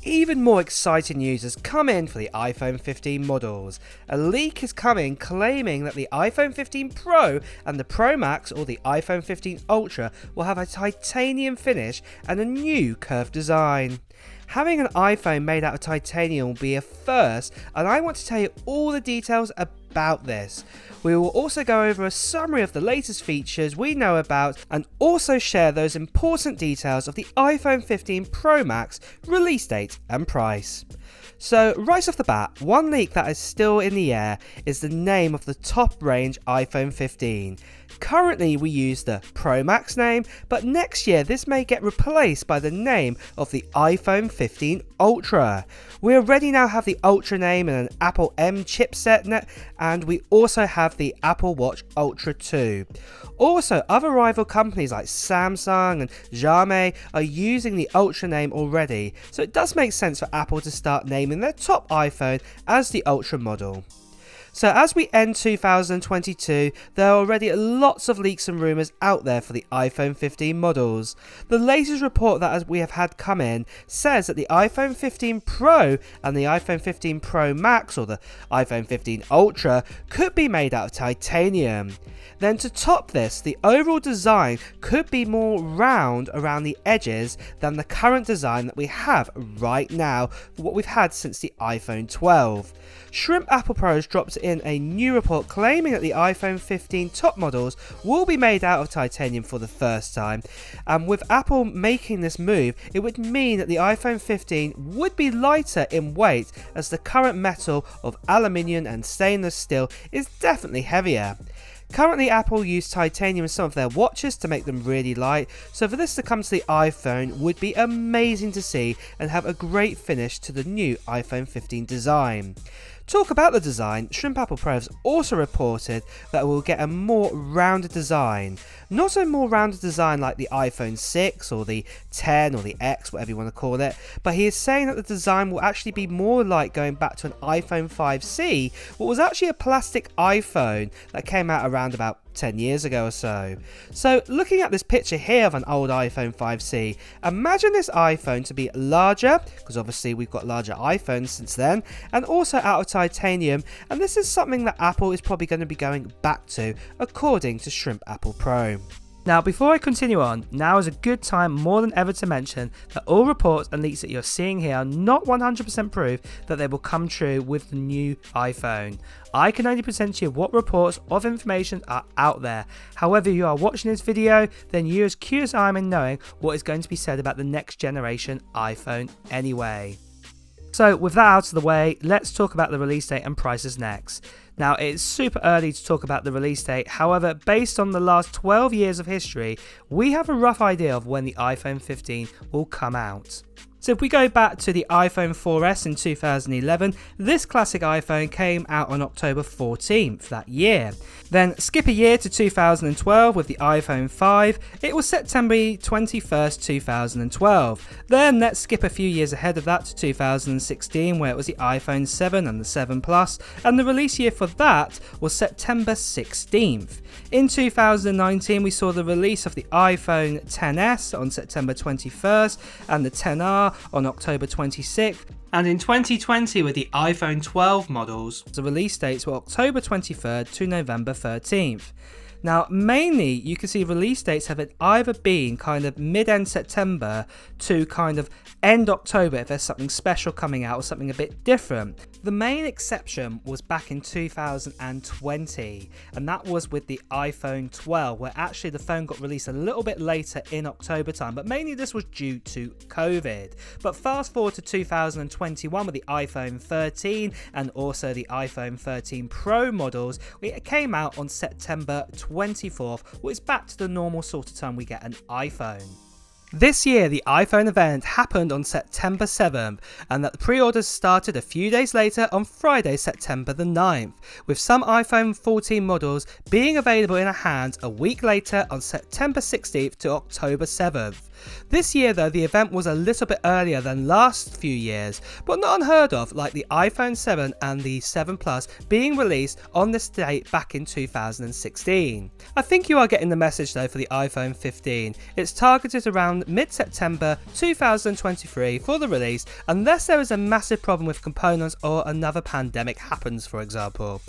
even more exciting news has come in for the iPhone 15 models. A leak is coming claiming that the iPhone 15 Pro and the Pro Max or the iPhone 15 Ultra will have a titanium finish and a new curved design. Having an iPhone made out of titanium will be a first, and I want to tell you all the details about this. We will also go over a summary of the latest features we know about and also share those important details of the iPhone 15 Pro Max release date and price. So right off the bat, one leak that is still in the air is the name of the top range iPhone 15. Currently we use the Pro Max name, but next year this may get replaced by the name of the iPhone 15 Ultra. We already now have the Ultra name and an Apple M chipset, and we also have the Apple Watch Ultra 2. Also, other rival companies like Samsung and Xiaomi are using the Ultra name already, so it does make sense for Apple to start naming their top iPhone as the Ultra model. So as we end 2022, there are already lots of leaks and rumours out there for the iPhone 15 models. The latest report that we have had come in says that the iPhone 15 Pro and the iPhone 15 Pro Max or the iPhone 15 Ultra could be made out of titanium. Then to top this, the overall design could be more round around the edges than the current design that we have right now, what we've had since the iPhone 12. Shrimp Apple Pros dropped in a new report claiming that the iPhone 15 top models will be made out of titanium for the first time, and with Apple making this move, it would mean that the iPhone 15 would be lighter in weight, as the current metal of aluminium and stainless steel is definitely heavier. Currently Apple use titanium in some of their watches to make them really light, so for this to come to the iPhone would be amazing to see and have a great finish to the new iPhone 15 design. Talk about the design, Shrimp Apple Pro has also reported that we'll get a more rounded design. Not a more rounded design like the iPhone 6 or the 10 or the X, whatever you want to call it, but he is saying that the design will actually be more like going back to an iPhone 5C, what was actually a plastic iPhone that came out around about 10 years ago or so. So looking at this picture here of an old iPhone 5C, imagine this iPhone to be larger, because obviously we've got larger iPhones since then, and also out of titanium, and this is something that Apple is probably going to be going back to according to Shrimp Apple Pro. Now before I continue on, now is a good time more than ever to mention that all reports and leaks that you're seeing here are not 100% proof that they will come true with the new iPhone. I can only present to you what reports of information are out there. However, you are watching this video, then you're as curious as I am in knowing what is going to be said about the next generation iPhone anyway. So with that out of the way, let's talk about the release date and prices next. Now it's super early to talk about the release date, however based on the last 12 years of history, we have a rough idea of when the iPhone 15 will come out. So if we go back to the iPhone 4S in 2011, this classic iPhone came out on October 14th that year. Then skip a year to 2012 with the iPhone 5, it was September 21st, 2012. Then let's skip a few years ahead of that to 2016 where it was the iPhone 7 and the 7 Plus, and the release year for that was September 16th. In 2019 we saw the release of the iPhone XS on September 21st and the XR on October 26th, and in 2020 with the iPhone 12 models, the release dates were October 23rd to November 13th. Now mainly you can see release dates have either been kind of mid-end September to kind of end October if there's something special coming out or something a bit different. The main exception was back in 2020, and that was with the iPhone 12, where actually the phone got released a little bit later in October time, but mainly this was due to COVID. But fast forward to 2021 with the iPhone 13 and also the iPhone 13 Pro models, it came out on September 24th, which is back to the normal sort of time we get an iPhone. This year the iPhone event happened on September 7th, and that the pre-orders started a few days later on Friday, September the 9th, with some iPhone 14 models being available in our hands a week later on September 16th to October 7th. This year though, the event was a little bit earlier than last few years, but not unheard of, like the iPhone 7 and the 7 Plus being released on this date back in 2016. I think you are getting the message though for the iPhone 15. It's targeted around mid-September 2023 for the release, unless there is a massive problem with components or another pandemic happens, for example.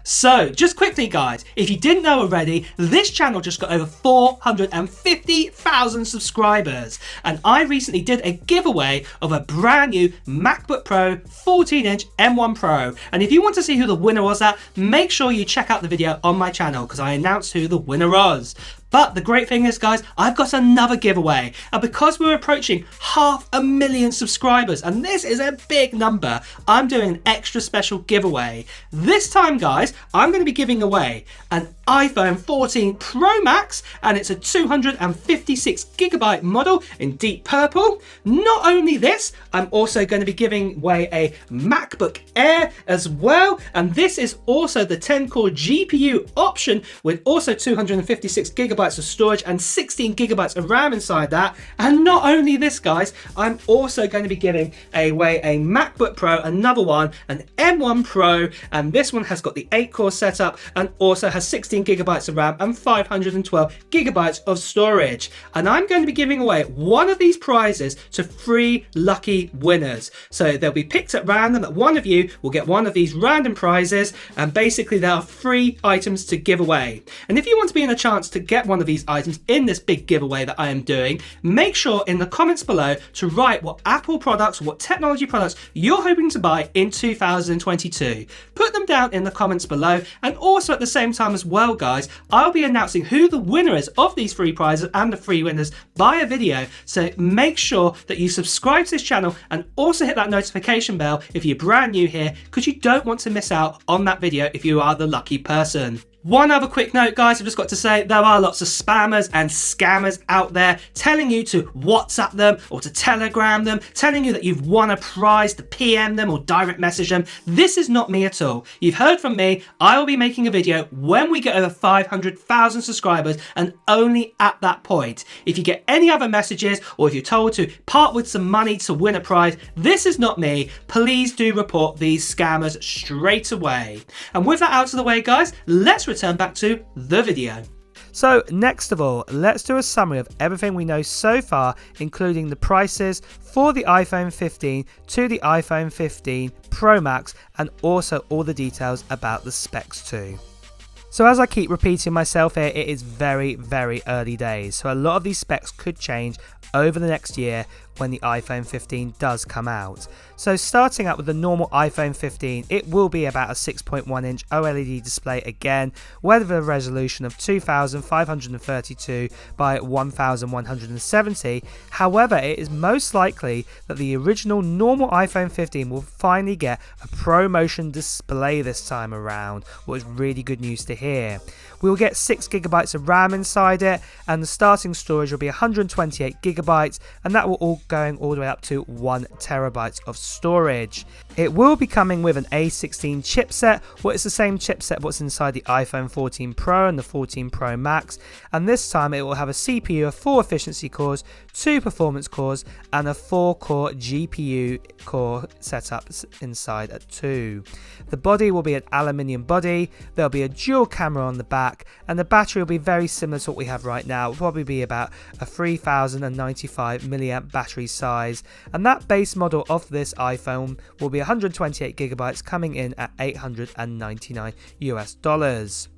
So, just quickly guys, if you didn't know already, this channel just got over 450,000 subscribers, and I recently did a giveaway of a brand new MacBook Pro 14-inch M1 Pro, and if you want to see who the winner was make sure you check out the video on my channel because I announced who the winner was. But the great thing is, guys, I've got another giveaway. And because we're approaching 500,000 subscribers, and this is a big number, I'm doing an extra special giveaway. This time, guys, I'm going to be giving away an iPhone 14 Pro Max, and it's a 256GB model in deep purple. Not only this, I'm also going to be giving away a MacBook Air as well. And this is also the 10-core GPU option with also 256GB of storage and 16GB of RAM inside that. And not only this, guys, I'm also going to be giving away a MacBook Pro, another one, an M1 Pro, and this one has got the 8-core setup and also has 16GB of RAM and 512GB of storage. And I'm going to be giving away one of these prizes to 3 lucky winners. So they'll be picked at random, that one of you will get one of these random prizes, and basically there are 3 items to give away. And if you want to be in a chance to get one of these items in this big giveaway that I am doing, make sure in the comments below to write what Apple products, what technology products you're hoping to buy in 2022. Put them down in the comments below, and also at the same time as well, guys, I'll be announcing who the winner is of these 3 prizes and the 3 winners by a video, so make sure that you subscribe to this channel and also hit that notification bell if you're brand new here, because you don't want to miss out on that video if you are the lucky person. One other quick note, guys, I've just got to say there are lots of spammers and scammers out there telling you to WhatsApp them or to Telegram them, telling you that you've won a prize, to PM them or direct message them. This is not me at all. You've heard from me. I will be making a video when we get over 500,000 subscribers, and only at that point. If you get any other messages or if you're told to part with some money to win a prize, this is not me. Please do report these scammers straight away. And with that out of the way, guys, let's return back to the video. So next of all, let's do a summary of everything we know so far, including the prices for the iPhone 15 to the iPhone 15 Pro Max, and also all the details about the specs too. So as I keep repeating myself here, it is very, very early days, so a lot of these specs could change over the next year when the iPhone 15 does come out. So starting out with the normal iPhone 15, it will be about a 6.1 inch OLED display again, with a resolution of 2532 by 1170. However, it is most likely that the original normal iPhone 15 will finally get a ProMotion display this time around, which is really good news to hear. We will get 6GB of RAM inside it, and the starting storage will be 128GB, and that will all going all the way up to 1TB of storage. It will be coming with an A16 chipset. Well, it's the same chipset what's inside the iPhone 14 Pro and the 14 Pro Max, and this time it will have a CPU of 4 efficiency cores, 2 performance cores, and a 4-core GPU core setup inside at 2. The body will be an aluminium body. There'll be a dual camera on the back, and the battery will be very similar to what we have right now. It will probably be about a 3095 milliamp battery size, and that base model of this iPhone will be 128GB, coming in at $899 US.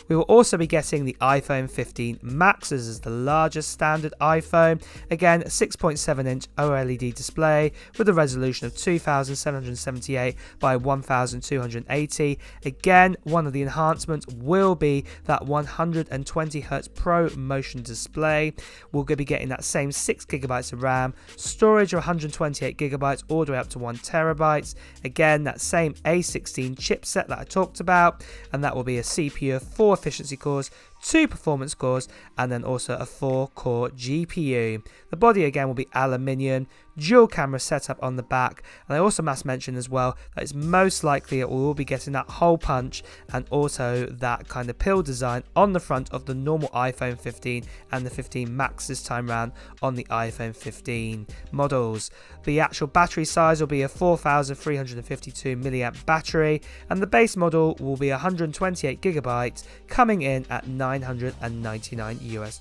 We will also be getting the iPhone 15 Max. This is the largest standard iPhone. Again, 6.7 inch OLED display with a resolution of 2778 by 1280. Again, one of the enhancements will be that 120Hz ProMotion display. We're going to be getting that same 6GB of RAM, storage of 128GB all the way up to 1TB. Again, that same A16 chipset that I talked about, and that will be a CPU of 4 efficiency cores, 2 performance cores, and then also a 4-core GPU. The body again will be aluminium, dual camera setup on the back, and I also must mention as well that it's most likely it will be getting that hole punch and also that kind of pill design on the front of the normal iPhone 15 and the 15 Max this time round on the iPhone 15 models. The actual battery size will be a 4352 milliamp battery, and the base model will be 128 gigabytes, coming in at $999 US.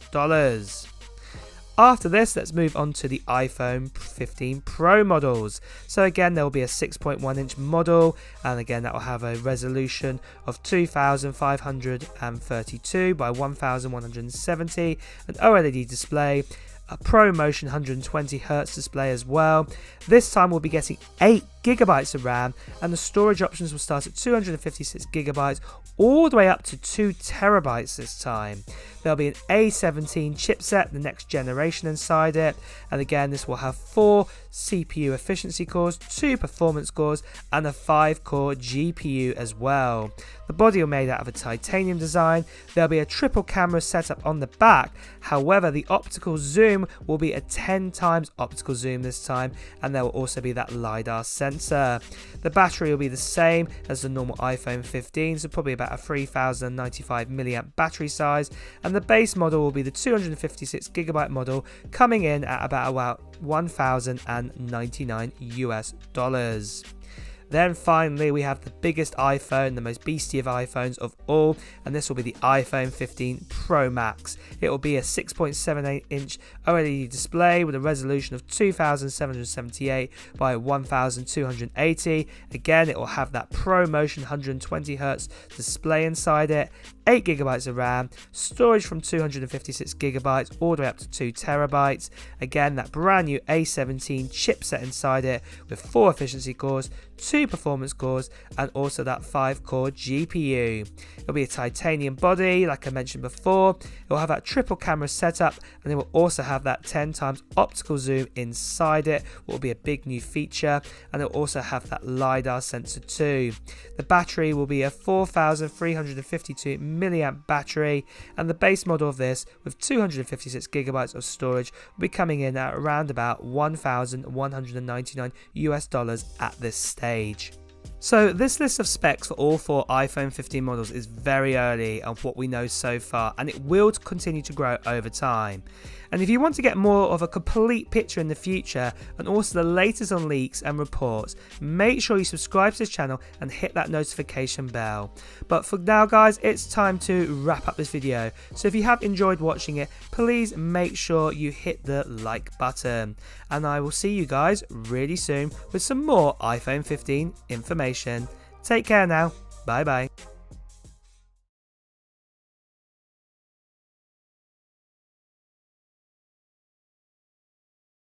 After this, let's move on to the iPhone 15 Pro models. So again, there will be a 6.1 inch model, and again that will have a resolution of 2532 by 1170, an OLED display, a ProMotion 120Hz display as well. This time we'll be getting 8 gigabytes of RAM, and the storage options will start at 256 gigabytes all the way up to 2 terabytes this time. There'll be an A17 chipset, the next generation, inside it, and again this will have 4 CPU efficiency cores, 2 performance cores, and a 5-core GPU as well. The body will be made out of a titanium design. There'll be a triple camera setup on the back, however the optical zoom will be a 10 times optical zoom this time, and there will also be that LiDAR sensor. The battery will be the same as the normal iPhone 15, so probably about a 3095 milliamp battery size, and the base model will be the 256 gigabyte model, coming in at about $1,099 US. Then finally we have the biggest iPhone, the most beastie of iPhones of all, and this will be the iPhone 15 Pro Max. It will be a 6.78 inch OLED display with a resolution of 2778 by 1280. Again, it will have that ProMotion 120Hz display inside it, 8 gigabytes of RAM, storage from 256 gigabytes all the way up to 2 terabytes. Again, that brand new A17 chipset inside it with 4 efficiency cores, 2 performance cores, and also that 5-core GPU. It'll be a titanium body, like I mentioned before. It will have that triple camera setup, and it will also have that 10 times optical zoom inside it, what will be a big new feature, and it will also have that LiDAR sensor too. The battery will be a 4352 milliamp battery, and the base model of this with 256 gigabytes of storage will be coming in at around about $1,199 US at this stage. So this list of specs for all 4 iPhone 15 models is very early of what we know so far, and it will continue to grow over time. And if you want to get more of a complete picture in the future and also the latest on leaks and reports, make sure you subscribe to this channel and hit that notification bell. But for now guys, it's time to wrap up this video. So if you have enjoyed watching it, please make sure you hit the like button. And I will see you guys really soon with some more iPhone 15 information. Take care now. Bye bye.